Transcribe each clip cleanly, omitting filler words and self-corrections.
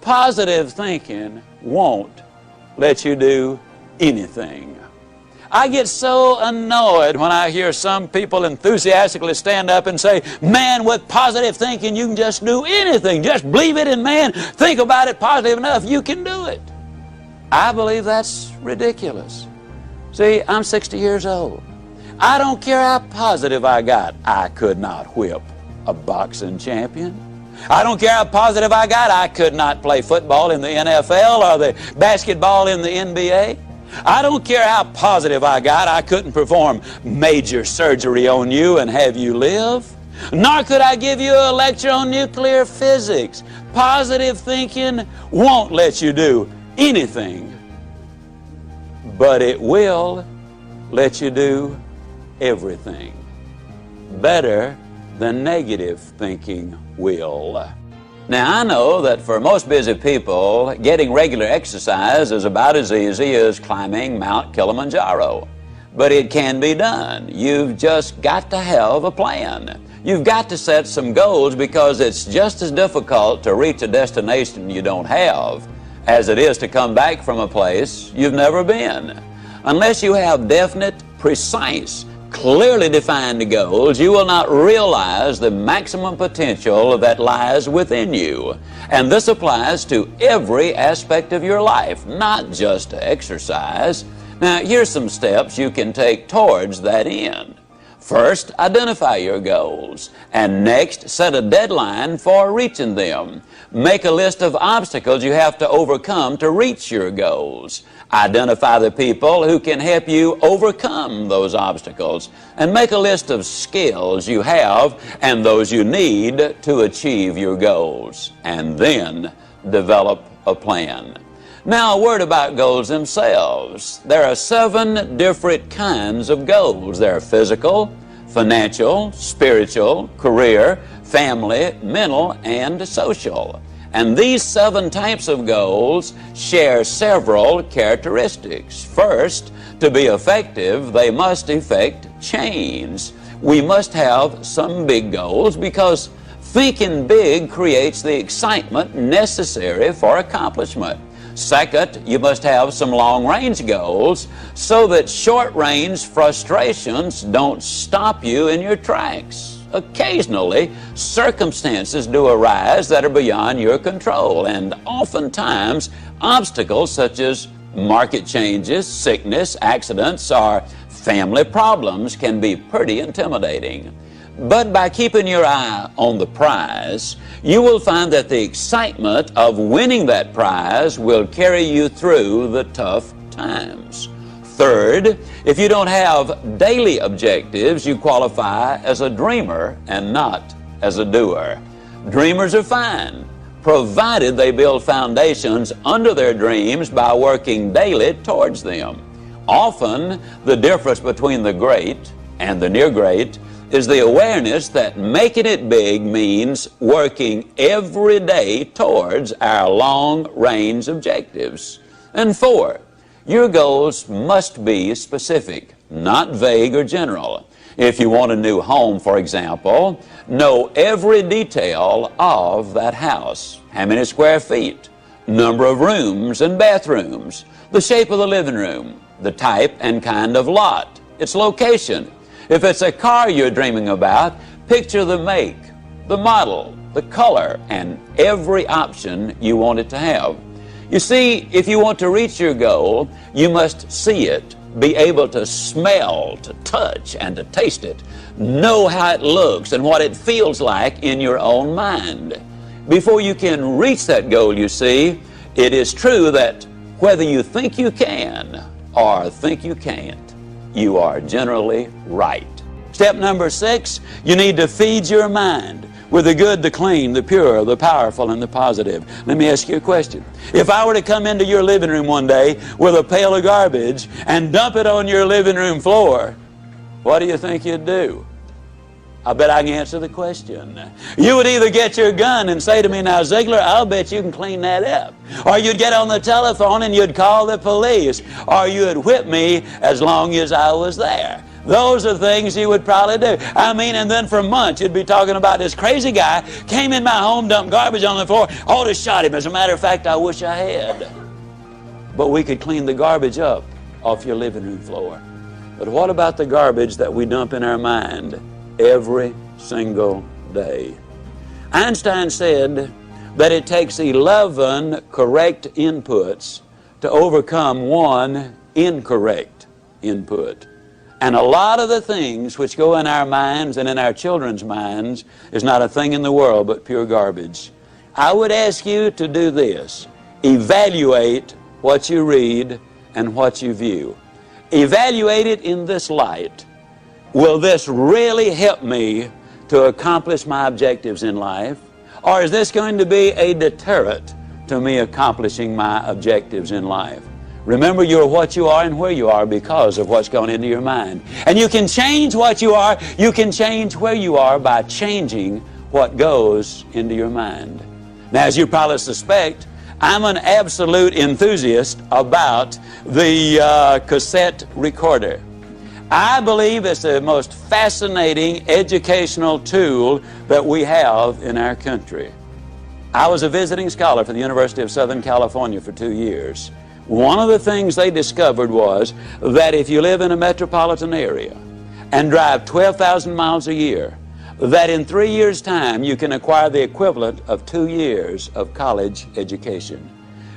Positive thinking won't let you do anything. I get so annoyed when I hear some people enthusiastically stand up and say, man, with positive thinking you can just do anything. Just believe it, and man, think about it positive enough, you can do it. I believe that's ridiculous. See, I'm 60 years old. I don't care how positive I got. I could not whip a boxing champion. I don't care how positive I got. I could not play football in the NFL or the basketball in the NBA. I don't care how positive I got. I couldn't perform major surgery on you and have you live. Nor could I give you a lecture on nuclear physics. Positive thinking won't let you do anything, but it will let you do everything. Better than negative thinking will. Now, I know that for most busy people, getting regular exercise is about as easy as climbing Mount Kilimanjaro. But it can be done. You've just got to have a plan. You've got to set some goals, because it's just as difficult to reach a destination you don't have as it is to come back from a place you've never been. Unless you have definite, precise, clearly defined goals, you will not realize the maximum potential that lies within you. And this applies to every aspect of your life, not just to exercise. Now, here's some steps you can take towards that end. First, identify your goals, and next, set a deadline for reaching them. Make a list of obstacles you have to overcome to reach your goals. Identify the people who can help you overcome those obstacles, and make a list of skills you have and those you need to achieve your goals, and then develop a plan. Now, a word about goals themselves. There are 7 different kinds of goals. There are physical, financial, spiritual, career, family, mental, and social. And these 7 types of goals share several characteristics. First, to be effective, they must effect change. We must have some big goals, because thinking big creates the excitement necessary for accomplishment. Second, you must have some long-range goals so that short-range frustrations don't stop you in your tracks. Occasionally, circumstances do arise that are beyond your control, and oftentimes obstacles such as market changes, sickness, accidents, or family problems can be pretty intimidating. But by keeping your eye on the prize, you will find that the excitement of winning that prize will carry you through the tough times. Third, if you don't have daily objectives, you qualify as a dreamer and not as a doer. Dreamers are fine, provided they build foundations under their dreams by working daily towards them. Often, the difference between the great and the near great is the awareness that making it big means working every day towards our long-range objectives. And 4, your goals must be specific, not vague or general. If you want a new home, for example, know every detail of that house. How many square feet, number of rooms and bathrooms, the shape of the living room, the type and kind of lot, its location. If it's a car you're dreaming about, picture the make, the model, the color, and every option you want it to have. You see, if you want to reach your goal, you must see it, be able to smell, to touch, and to taste it. Know how it looks and what it feels like in your own mind. Before you can reach that goal, you see, it is true that whether you think you can or think you can't, you are generally right. Step number 6, you need to feed your mind with the good, the clean, the pure, the powerful, and the positive. Let me ask you a question. If I were to come into your living room one day with a pail of garbage and dump it on your living room floor, what do you think you'd do? I bet I can answer the question. You would either get your gun and say to me, now Ziglar, I'll bet you can clean that up. Or you'd get on the telephone and you'd call the police. Or you'd whip me as long as I was there. Those are things you would probably do. I mean, and then for months you'd be talking about this crazy guy came in my home, dumped garbage on the floor, ought to shot him. As a matter of fact, I wish I had. But we could clean the garbage up off your living room floor. But what about the garbage that we dump in our mind every single day? Einstein said that it takes 11 correct inputs to overcome one incorrect input. And a lot of the things which go in our minds and in our children's minds is not a thing in the world but pure garbage. I would ask you to do this. Evaluate what you read and what you view. Evaluate it in this light. Will this really help me to accomplish my objectives in life? Or is this going to be a deterrent to me accomplishing my objectives in life? Remember, you're what you are and where you are because of what's gone into your mind. And you can change what you are, you can change where you are by changing what goes into your mind. Now, as you probably suspect, I'm an absolute enthusiast about the cassette recorder. I believe it's the most fascinating educational tool that we have in our country. I was a visiting scholar for the University of Southern California for 2 years. One of the things they discovered was that if you live in a metropolitan area and drive 12,000 miles a year, that in 3 years' time you can acquire the equivalent of 2 years of college education.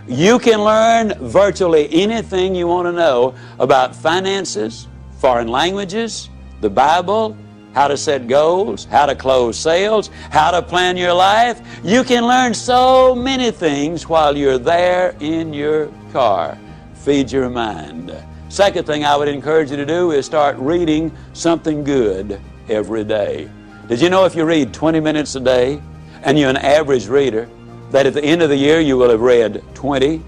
You can learn virtually anything you want to know about finances, foreign languages, the Bible, how to set goals, how to close sales, how to plan your life. You can learn so many things while you're there in your car. Feed your mind. Second thing I would encourage you to do is start reading something good every day. Did you know if you read 20 minutes a day and you're an average reader, that at the end of the year you will have read 20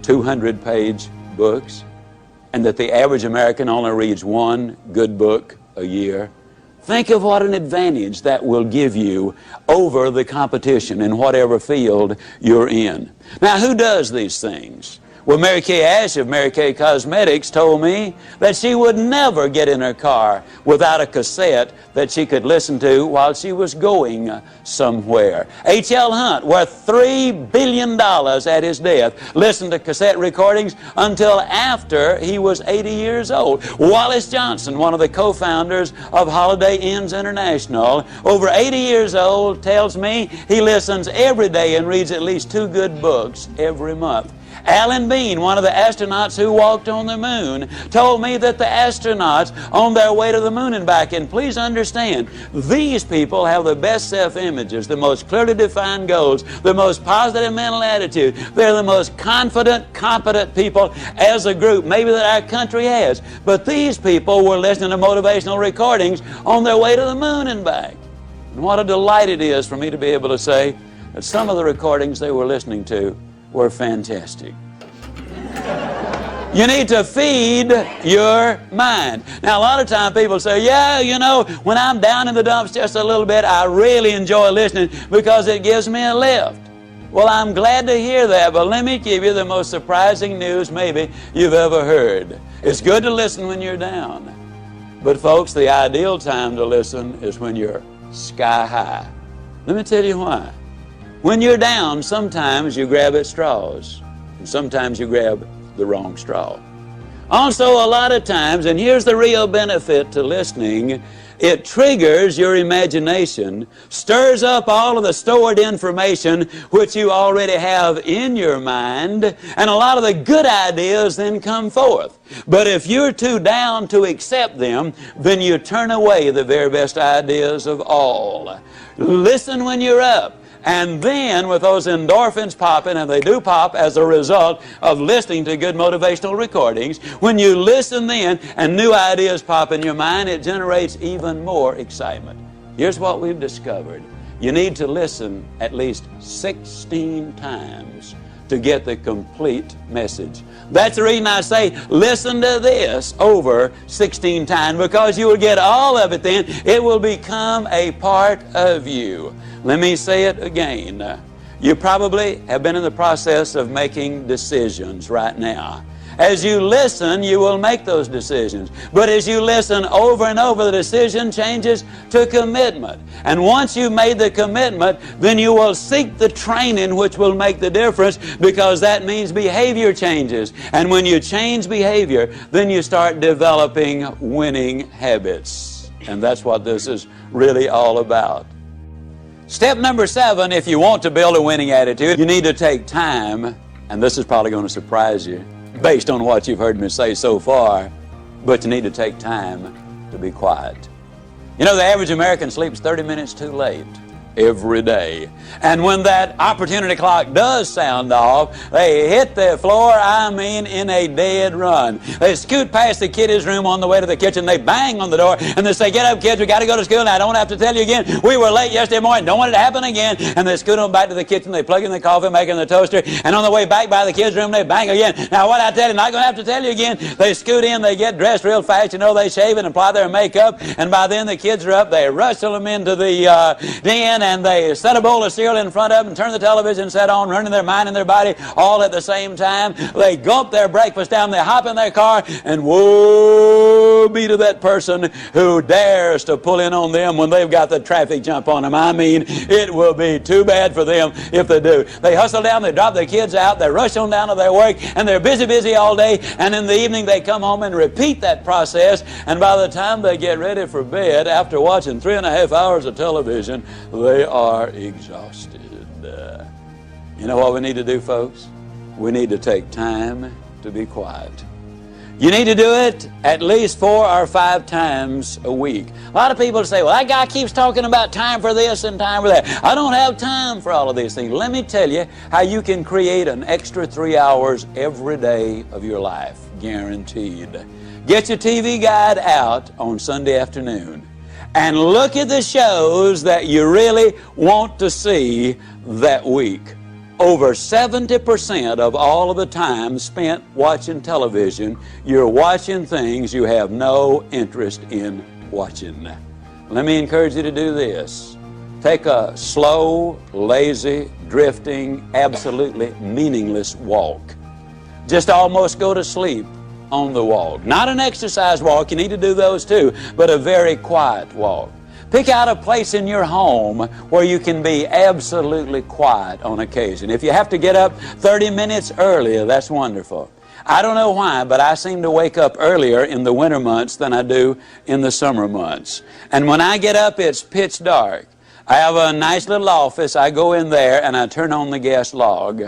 200-page books, and that the average American only reads one good book a year? Think of what an advantage that will give you over the competition in whatever field you're in. Now, who does these things? Well, Mary Kay Ash of Mary Kay Cosmetics told me that she would never get in her car without a cassette that she could listen to while she was going somewhere. H.L. Hunt, worth $3 billion at his death, listened to cassette recordings until after he was 80 years old. Wallace Johnson, one of the co-founders of Holiday Inns International, over 80 years old, tells me he listens every day and reads at least 2 good books every month. Alan Bean, one of the astronauts who walked on the moon, told me that the astronauts on their way to the moon and back, and please understand, these people have the best self-images, the most clearly defined goals, the most positive mental attitude. They're the most confident, competent people as a group, maybe that our country has. But these people were listening to motivational recordings on their way to the moon and back. And what a delight it is for me to be able to say that some of the recordings they were listening to were fantastic. You need to feed your mind. Now, a lot of times people say, yeah, you know, when I'm down in the dumps just a little bit, I really enjoy listening because it gives me a lift. Well, I'm glad to hear that, but let me give you the most surprising news maybe you've ever heard. It's good to listen when you're down. But folks, the ideal time to listen is when you're sky high. Let me tell you why. When you're down, sometimes you grab at straws, and sometimes you grab the wrong straw. Also, a lot of times, and here's the real benefit to listening, it triggers your imagination, stirs up all of the stored information which you already have in your mind, and a lot of the good ideas then come forth. But if you're too down to accept them, then you turn away the very best ideas of all. Listen when you're up. And then with those endorphins popping, and they do pop as a result of listening to good motivational recordings, when you listen then and new ideas pop in your mind, it generates even more excitement. Here's what we've discovered. You need to listen at least 16 times to get the complete message. That's the reason I say listen to this over 16 times, because you will get all of it then. It will become a part of you. Let me say it again. You probably have been in the process of making decisions right now. As you listen, you will make those decisions. But as you listen over and over, the decision changes to commitment. And once you've made the commitment, then you will seek the training which will make the difference, because that means behavior changes. And when you change behavior, then you start developing winning habits. And that's what this is really all about. Step number 7, if you want to build a winning attitude, you need to take time, and this is probably going to surprise you based on what you've heard me say so far, but you need to take time to be quiet. You know, the average American sleeps 30 minutes too late every day. And when that opportunity clock does sound off, they hit the floor, I mean, in a dead run. They scoot past the kiddies' room on the way to the kitchen, they bang on the door, and they say, "Get up, kids, we got to go to school now. I don't have to tell you again. We were late yesterday morning. Don't want it to happen again." And they scoot on back to the kitchen, they plug in the coffee maker and the toaster, and on the way back by the kids' room, they bang again. Now, what I tell you, not going to have to tell you again. They scoot in, they get dressed real fast, you know, they shave and apply their makeup, and by then the kids are up. They rustle them into the den, and they set a bowl of cereal in front of them, turn the television set on, running their mind and their body all at the same time. They gulp their breakfast down, they hop in their car, and woe be to that person who dares to pull in on them when they've got the traffic jump on them. I mean, it will be too bad for them if they do. They hustle down, they drop their kids out, they rush on down to their work, and they're busy all day, and in the evening they come home and repeat that process, and by the time they get ready for bed, after watching 3.5 hours of television, they are exhausted. You know what we need to do, folks? We need to take time to be quiet. You need to do it at least 4 or 5 times a week. A lot of people say, "Well, that guy keeps talking about time for this and time for that. I don't have time for all of these things." Let me tell you how you can create an extra 3 hours every day of your life, guaranteed. Get your TV guide out on Sunday afternoon and look at the shows that you really want to see that week. Over 70% of all of the time spent watching television, you're watching things you have no interest in watching. Let me encourage you to do this. Take a slow, lazy, drifting, absolutely meaningless walk. Just almost go to sleep on the walk. Not an exercise walk, you need to do those too, but a very quiet walk. Pick out a place in your home where you can be absolutely quiet on occasion. If you have to get up 30 minutes earlier, that's wonderful. I don't know why, but I seem to wake up earlier in the winter months than I do in the summer months. And when I get up, it's pitch dark. I have a nice little office. I go in there and I turn on the gas log.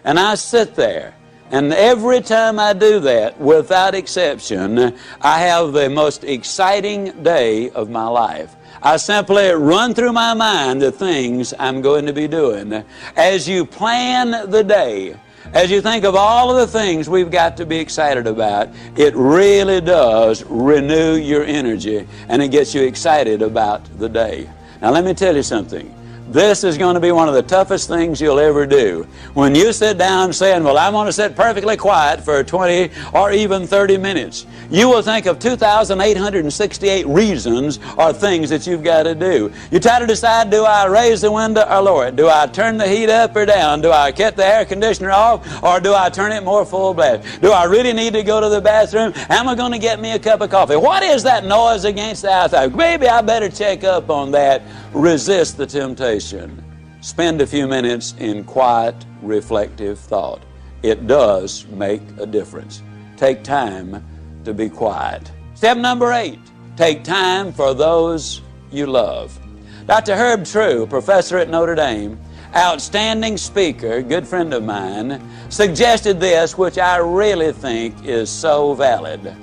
And I sit there. And every time I do that, without exception, I have the most exciting day of my life. I simply run through my mind the things I'm going to be doing. As you plan the day, as you think of all of the things we've got to be excited about, it really does renew your energy, and it gets you excited about the day. Now let me tell you something. This is going to be one of the toughest things you'll ever do. When you sit down saying, "Well, I'm going to sit perfectly quiet for 20 or even 30 minutes, you will think of 2,868 reasons or things that you've got to do. You try to decide, do I raise the window or lower it? Do I turn the heat up or down? Do I cut the air conditioner off or do I turn it more full blast? Do I really need to go to the bathroom? Am I going to get me a cup of coffee? What is that noise against the outside? Maybe I better check up on that." Resist the temptation. Spend a few minutes in quiet, reflective thought. It does make a difference. Take time to be quiet. Step number 8, take time for those you love. Dr. Herb True, professor at Notre Dame, outstanding speaker, good friend of mine, suggested this, which I really think is so valid.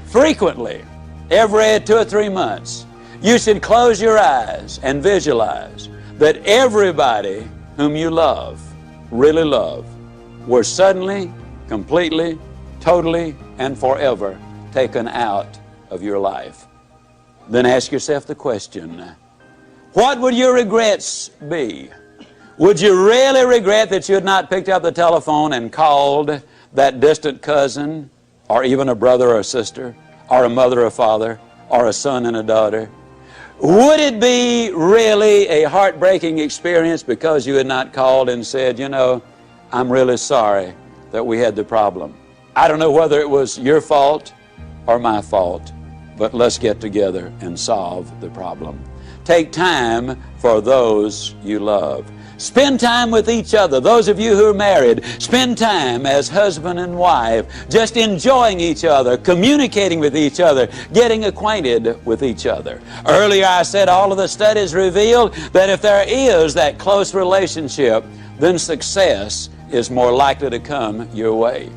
Frequently, every 2 or 3 months, you should close your eyes and visualize that everybody whom you love, really love, were suddenly, completely, totally, and forever taken out of your life. Then ask yourself the question, what would your regrets be? Would you really regret that you had not picked up the telephone and called that distant cousin, or even a brother or a sister, or a mother or father, or a son and a daughter? Would it be really a heartbreaking experience because you had not called and said, "You know, I'm really sorry that we had the problem"? I don't know whether it was your fault or my fault, but let's get together and solve the problem. Take time for those you love. Spend time with each other. Those of you who are married, spend time as husband and wife, just enjoying each other, communicating with each other, getting acquainted with each other. Earlier I said all of the studies reveal that if there is that close relationship, then success is more likely to come your way.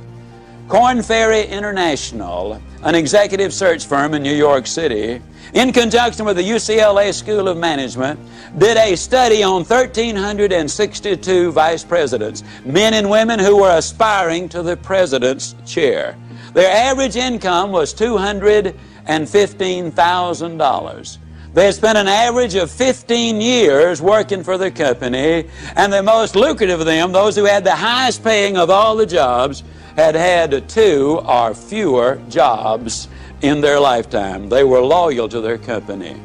Korn Ferry International, an executive search firm in New York City, in conjunction with the UCLA School of Management, did a study on 1,362 vice presidents, men and women who were aspiring to the president's chair. Their average income was $215,000. They had spent an average of 15 years working for the company, and the most lucrative of them, those who had the highest paying of all the jobs, had had 2 or fewer jobs in their lifetime. They were loyal to their company.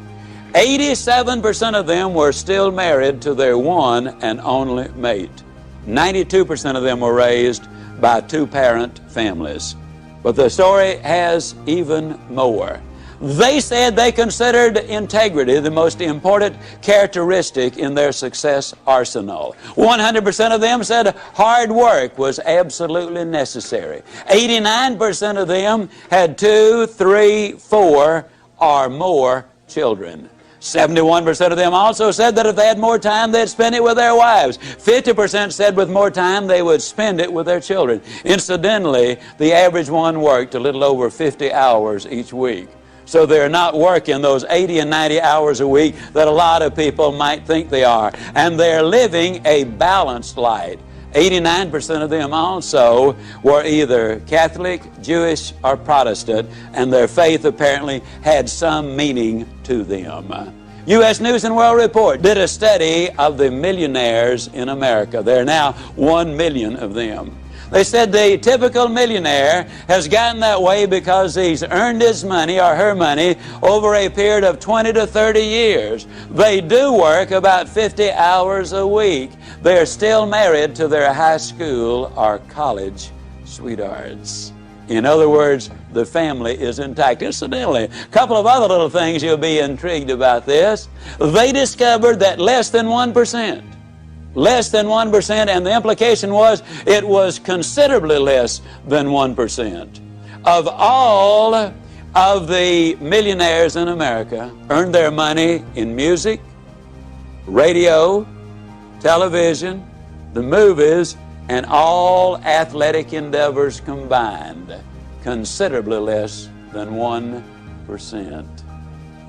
87% of them were still married to their one and only mate. 92% of them were raised by 2-parent families. But the story has even more. They said they considered integrity the most important characteristic in their success arsenal. 100% of them said hard work was absolutely necessary. 89% of them had 2, 3, 4, or more children. 71% of them also said that if they had more time, they'd spend it with their wives. 50% said with more time, they would spend it with their children. Incidentally, the average one worked a little over 50 hours each week. So they're not working those 80 and 90 hours a week that a lot of people might think they are. And they're living a balanced life. 89% of them also were either Catholic, Jewish, or Protestant, and their faith apparently had some meaning to them. U.S. News and World Report did a study of the millionaires in America. There are now 1 million of them. They said the typical millionaire has gotten that way because he's earned his money or her money over a period of 20 to 30 years. They do work about 50 hours a week. They're still married to their high school or college sweethearts. In other words, the family is intact. Incidentally, a couple of other little things you'll be intrigued about this. They discovered that less than 1%, and the implication was it was considerably less than 1%, of all of the millionaires in America earned their money in music, radio, television, the movies, and all athletic endeavors combined. Considerably less than 1%.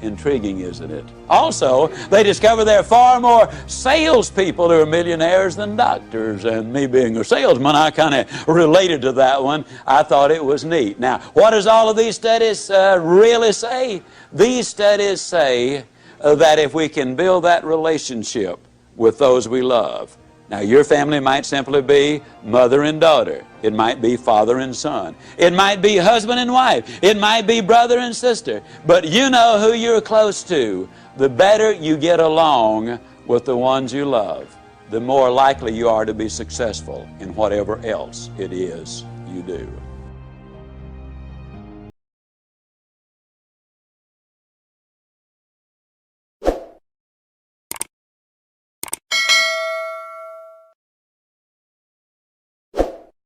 Intriguing, isn't it? Also, they discover there are far more salespeople who are millionaires than doctors. And me being a salesman, I kind of related to that one. I thought it was neat. Now, what does all of these studies really say? These studies say that if we can build that relationship with those we love. Now, your family might simply be mother and daughter. It might be father and son. It might be husband and wife. It might be brother and sister. But you know who you're close to. The better you get along with the ones you love, the more likely you are to be successful in whatever else it is you do.